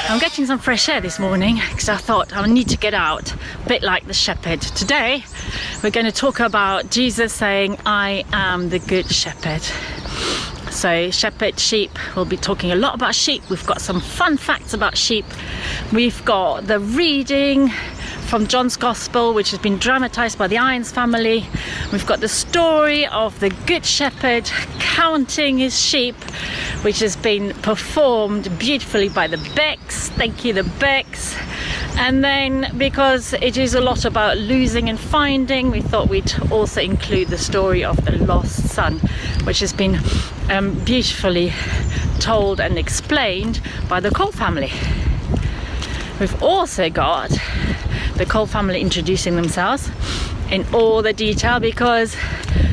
I'm getting some fresh air this morning because I thought I need to get out, a bit like the shepherd. Today we're going to talk about Jesus saying, I am the good shepherd. So shepherd, sheep, we'll be talking a lot about sheep. We've got some fun facts about sheep. We've got the reading from John's Gospel, which has been dramatized by the Irons family. We've got the story of the Good Shepherd counting his sheep, which has been performed beautifully by the Becks. Thank you, the Becks. And then, because it is a lot about losing and finding, we thought we'd also include the story of the lost son, which has been beautifully told and explained by the Cole family. We've also got the Cole family introducing themselves in all the detail, because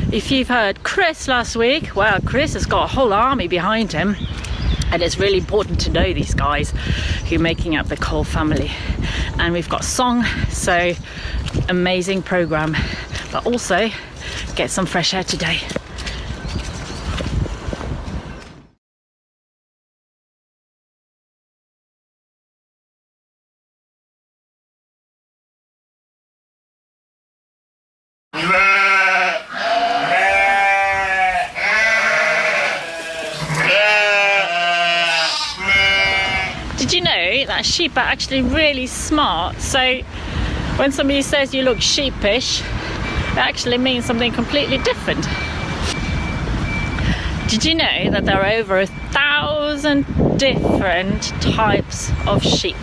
if you've heard Chris last week, well, Chris has got a whole army behind him, and it's really important to know these guys who are making up the Cole family. And we've got song, so amazing program, but also get some fresh air today. Did you know that sheep are actually really smart? So when somebody says you look sheepish, it actually means something completely different. Did you know that there are over 1,000 different types of sheep?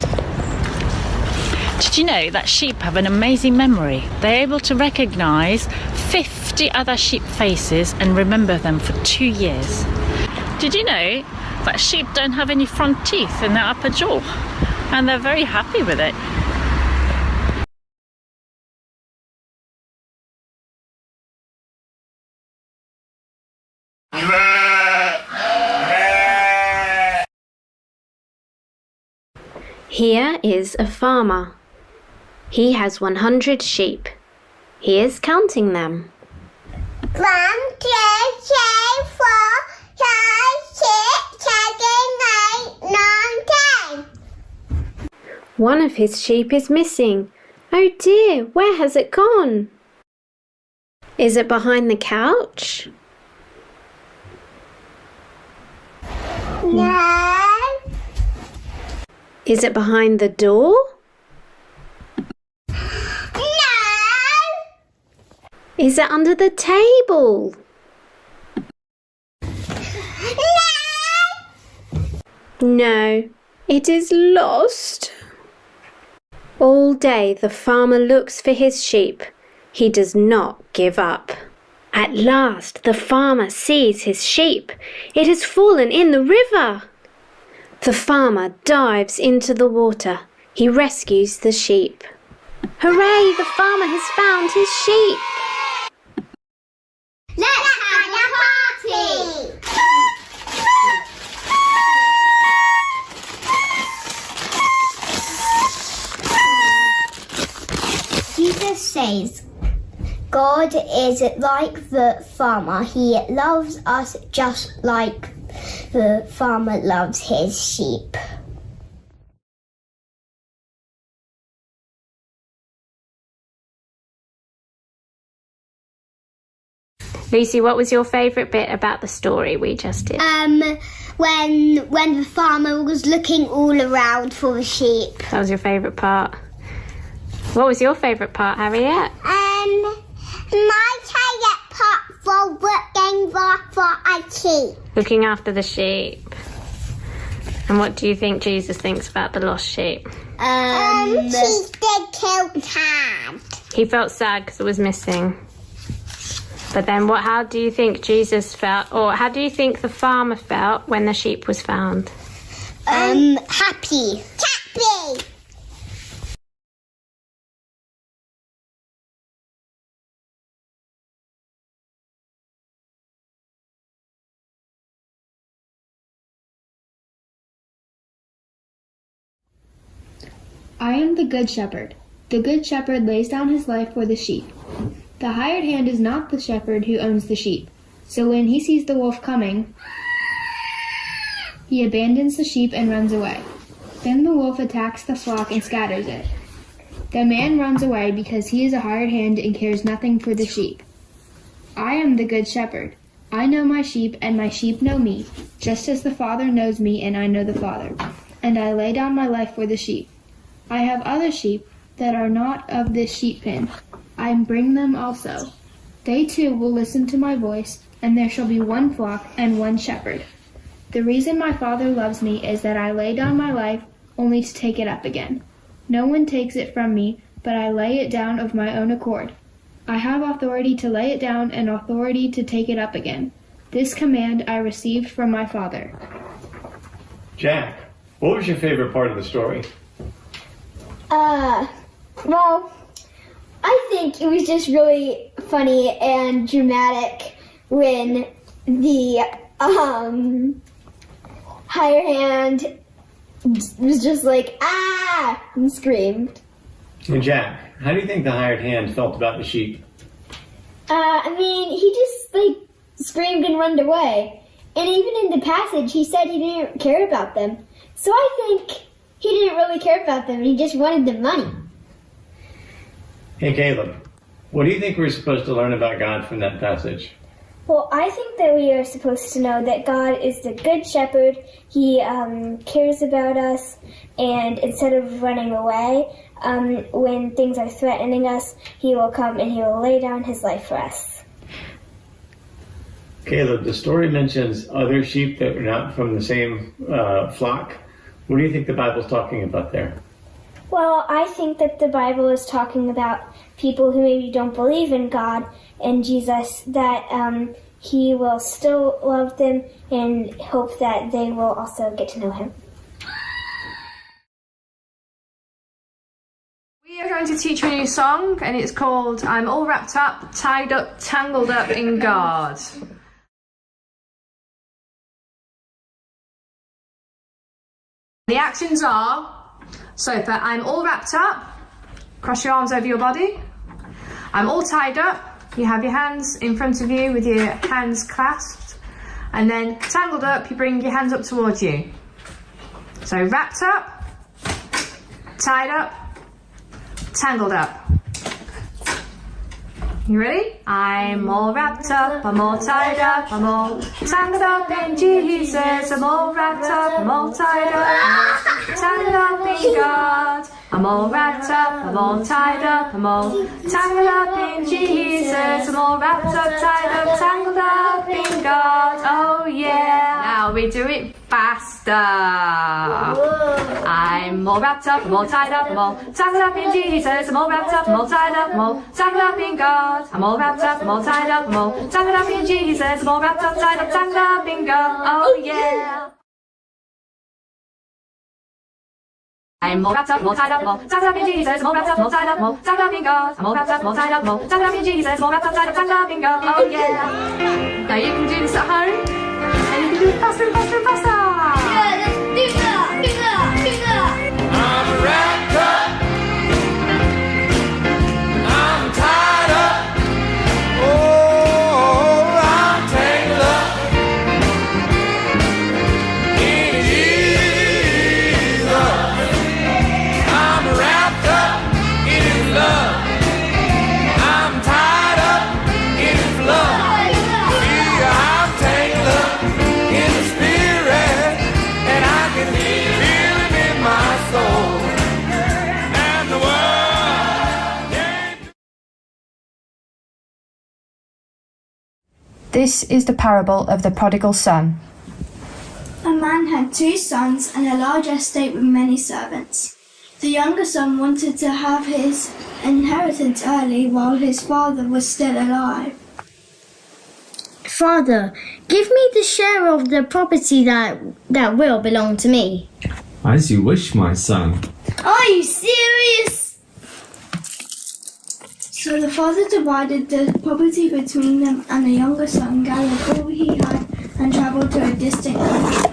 Did you know that sheep have an amazing memory? They're able to recognize 50 other sheep faces and remember them for 2 years. Did you know that sheep don't have any front teeth in their upper jaw, and they're very happy with it? Here is a farmer. He has 100 sheep. He is counting them. 1, 2, 3, 4, 5, 6, 7, 8, 9, 10. One of his sheep is missing. Oh dear, where has it gone? Is it behind the couch? No. Is it behind the door? Is it under the table? No, it is lost. All day the farmer looks for his sheep. He does not give up. At last the farmer sees his sheep. It has fallen in the river. The farmer dives into the water. He rescues the sheep. Hooray! The farmer has found his sheep. Let's have a party! Jesus says, God is like the farmer. He loves us just like the farmer loves his sheep. Lucy, what was your favourite bit about the story we just did? When the farmer was looking all around for the sheep. That was your favourite part. What was your favourite part, Harriet? My favourite part for looking for a sheep. Looking after the sheep. And what do you think Jesus thinks about the lost sheep? She did kill sad. He felt sad because it was missing. But then how do you think Jesus felt, or how do you think the farmer felt when the sheep was found? Happy. Happy. I am the good shepherd. The good shepherd lays down his life for the sheep. The hired hand is not the shepherd who owns the sheep. So when he sees the wolf coming, he abandons the sheep and runs away. Then the wolf attacks the flock and scatters it. The man runs away because he is a hired hand and cares nothing for the sheep. I am the good shepherd. I know my sheep, and my sheep know me, just as the Father knows me, and I know the Father. And I lay down my life for the sheep. I have other sheep that are not of this sheep pen. I bring them also. They too will listen to my voice, and there shall be one flock and one shepherd. The reason my Father loves me is that I lay down my life only to take it up again. No one takes it from me, but I lay it down of my own accord. I have authority to lay it down and authority to take it up again. This command I received from my Father. Jack, what was your favorite part of the story? Well, I think it was just really funny and dramatic when the hired hand was just like, ah, and screamed. And Jack, how do you think the hired hand felt about the sheep? I mean, he just screamed and run away. And even in the passage, he said he didn't care about them. So I think he didn't really care about them. He just wanted the money. Hey Caleb, what do you think we're supposed to learn about God from that passage? Well, I think that we are supposed to know that God is the good shepherd. He cares about us, and instead of running away, when things are threatening us, he will come and he will lay down his life for us. Caleb, the story mentions other sheep that are not from the same flock. What do you think the Bible's talking about there? Well, I think that the Bible is talking about people who maybe don't believe in God and Jesus, that he will still love them and hope that they will also get to know him. We are going to teach you a new song, and it's called I'm All Wrapped Up, Tied Up, Tangled Up in God. The actions are, so for I'm all wrapped up, cross your arms over your body. I'm all tied up, you have your hands in front of you with your hands clasped. And then tangled up, you bring your hands up towards you. So wrapped up, tied up, tangled up. You ready? I'm all wrapped up, I'm all tied up, I'm all tangled up in Jesus. I'm all wrapped up, I'm all tied up, tangled up in God. I'm all wrapped up, I'm all tied up, I'm all tangled up in Jesus. I'm all wrapped up, tied up, tangled up in God. Oh yeah. Now we do it faster. I'm all wrapped up, I'm all tied up, I'm all tangled up in Jesus. I'm all wrapped up, I'm all tied up, I'm all tangled up in God. I'm all wrapped up, I'm all tied up, I'm all tangled up in Jesus. I'm all wrapped up, tied up, tangled up in God. Oh yeah. I'm all wrapped up, I'm all tied up, I'm all tangled up in Jesus. I'm all wrapped up, I'm all tied up, I'm all tangled up in God. I'm all wrapped up, I'm all tied up, I'm all tangled up in Jesus. I'm all wrapped up, tied up, tangled up in God. Oh yeah. Now you can do this at home, and you can do it faster and faster and faster. I'm wrapped up, I'm tied up, oh, I'm tangled up in Jesus. I'm wrapped up in His love, I'm tied up in His love. Yeah, I'm tangled up in the Spirit, and I can feel Him in my soul. And the world can't. This is the parable of the prodigal son. A man had 2 sons and a large estate with many servants. The younger son wanted to have his inheritance early while his father was still alive. Father, give me the share of the property that will belong to me. As you wish, my son. Are you serious? So the father divided the property between them, and the younger son gathered all he had and travelled to a distant country.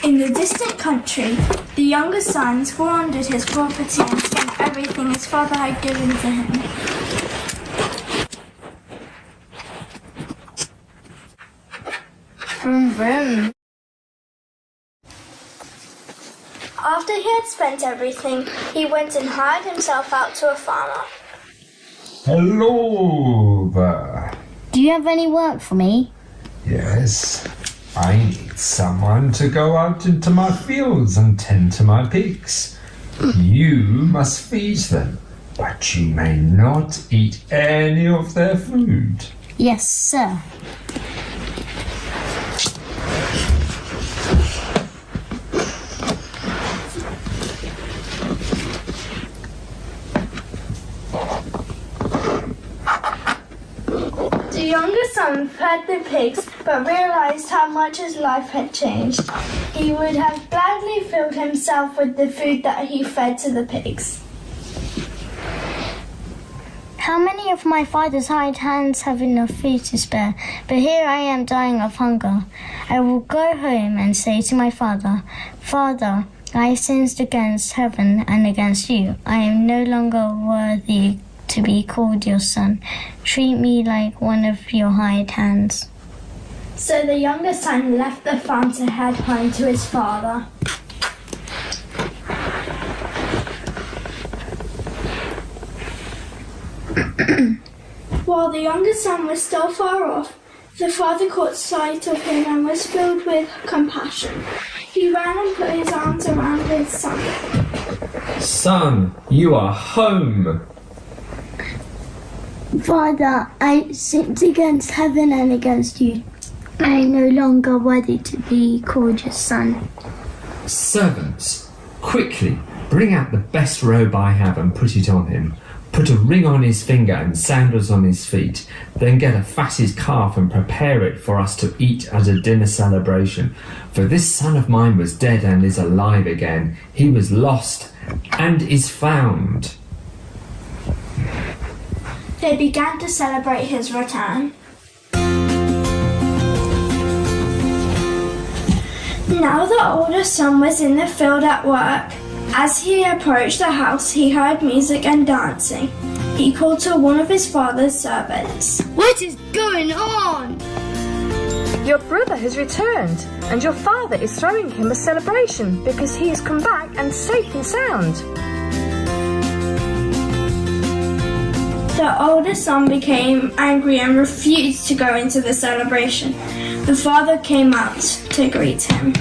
In the distant country, the younger son squandered his property and spent everything his father had given to him. Vroom vroom. After he had spent everything, he went and hired himself out to a farmer. Hello there. Do you have any work for me? Yes, I need someone to go out into my fields and tend to my pigs. You must feed them, but you may not eat any of their food. Yes, sir. The younger son fed the pigs, but realized how much his life had changed. He would have gladly filled himself with the food that he fed to the pigs. How many of my father's hired hands have enough food to spare? But here I am dying of hunger. I will go home and say to my father, Father, I have sinned against heaven and against you. I am no longer worthy to be called your son. Treat me like one of your hired hands. So the younger son left the farm to head home to his father. While the younger son was still far off, the father caught sight of him and was filled with compassion. He ran and put his arms around his son. Son, you are home. Father, I sinned against heaven and against you. I am no longer worthy to be called your son. Servants, quickly, bring out the best robe I have and put it on him. Put a ring on his finger and sandals on his feet. Then get a fatted calf and prepare it for us to eat as a dinner celebration. For this son of mine was dead and is alive again. He was lost and is found. They began to celebrate his return. Now the older son was in the field at work. As he approached the house, he heard music and dancing. He called to one of his father's servants. What is going on? Your brother has returned, and your father is throwing him a celebration because he has come back and safe and sound. The older son became angry and refused to go into the celebration. The father came out to greet him.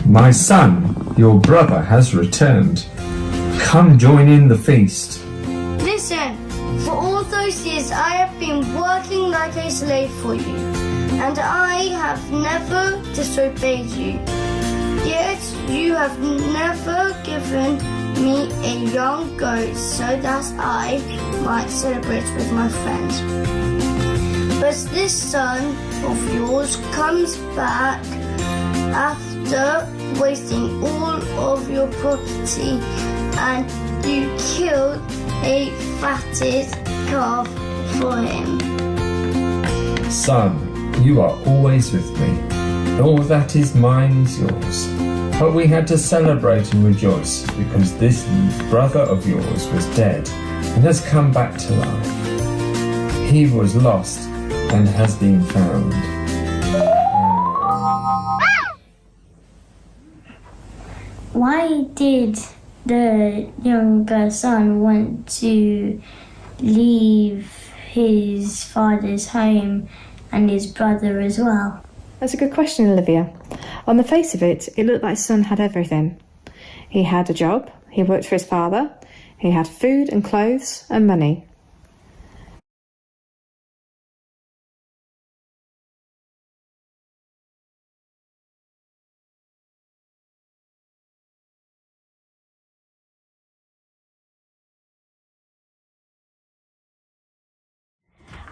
My son, your brother has returned. Come join in the feast. Listen, for all those years I have been working like a slave for you, and I have never disobeyed you. Yet you have never given me a young goat so that I might celebrate with my friends. But this son of yours comes back after wasting all of your property, and you killed a fatted calf for him. Son, you are always with me. All that is mine is yours. But we had to celebrate and rejoice because this brother of yours was dead and has come back to life. He was lost and has been found. Why did the younger son want to leave his father's home and his brother as well? That's a good question, Olivia. On the face of it, it looked like his son had everything. He had a job, he worked for his father, he had food and clothes and money.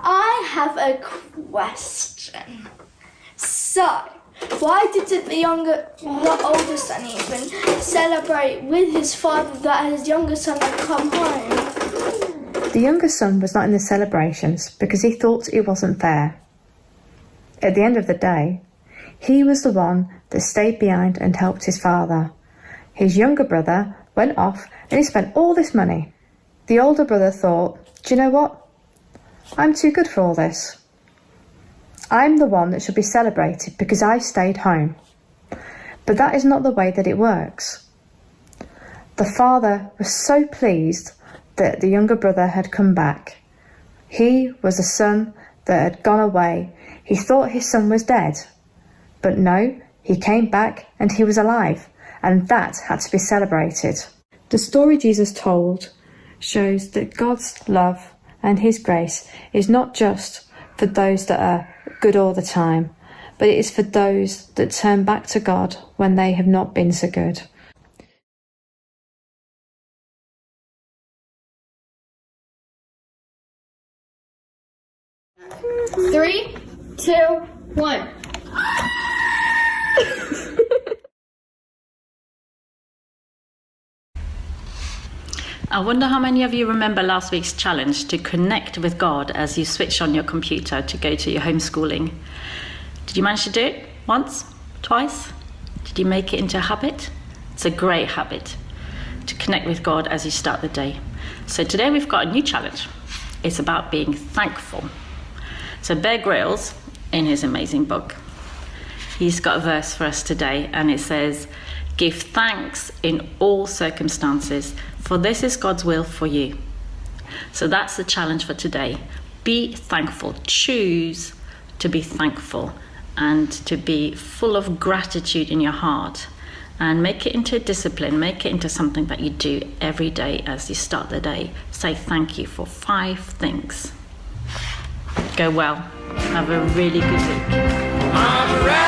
I have a question. So, why didn't the older son even celebrate with his father that his younger son had come home? The younger son was not in the celebrations because he thought it wasn't fair. At the end of the day, he was the one that stayed behind and helped his father. His younger brother went off and he spent all this money. The older brother thought, do you know what? I'm too good for all this. I'm the one that should be celebrated because I stayed home. But that is not the way that it works. The father was so pleased that the younger brother had come back. He was a son that had gone away. He thought his son was dead. But no, he came back and he was alive, and that had to be celebrated. The story Jesus told shows that God's love and his grace is not just for those that are good all the time, but it is for those that turn back to God when they have not been so good. Three, 2, 1. I wonder how many of you remember last week's challenge to connect with God as you switch on your computer to go to your homeschooling. Did you manage to do it once, twice? Did you make it into a habit? It's a great habit to connect with God as you start the day. So today we've got a new challenge. It's about being thankful. So Bear Grylls, in his amazing book, he's got a verse for us today, and it says, "Give thanks in all circumstances, for this is God's will for you." So that's the challenge for today. Be thankful. Choose to be thankful and to be full of gratitude in your heart, and make it into a discipline. Make it into something that you do every day as you start the day. Say thank you for 5 things. Go well. Have a really good week.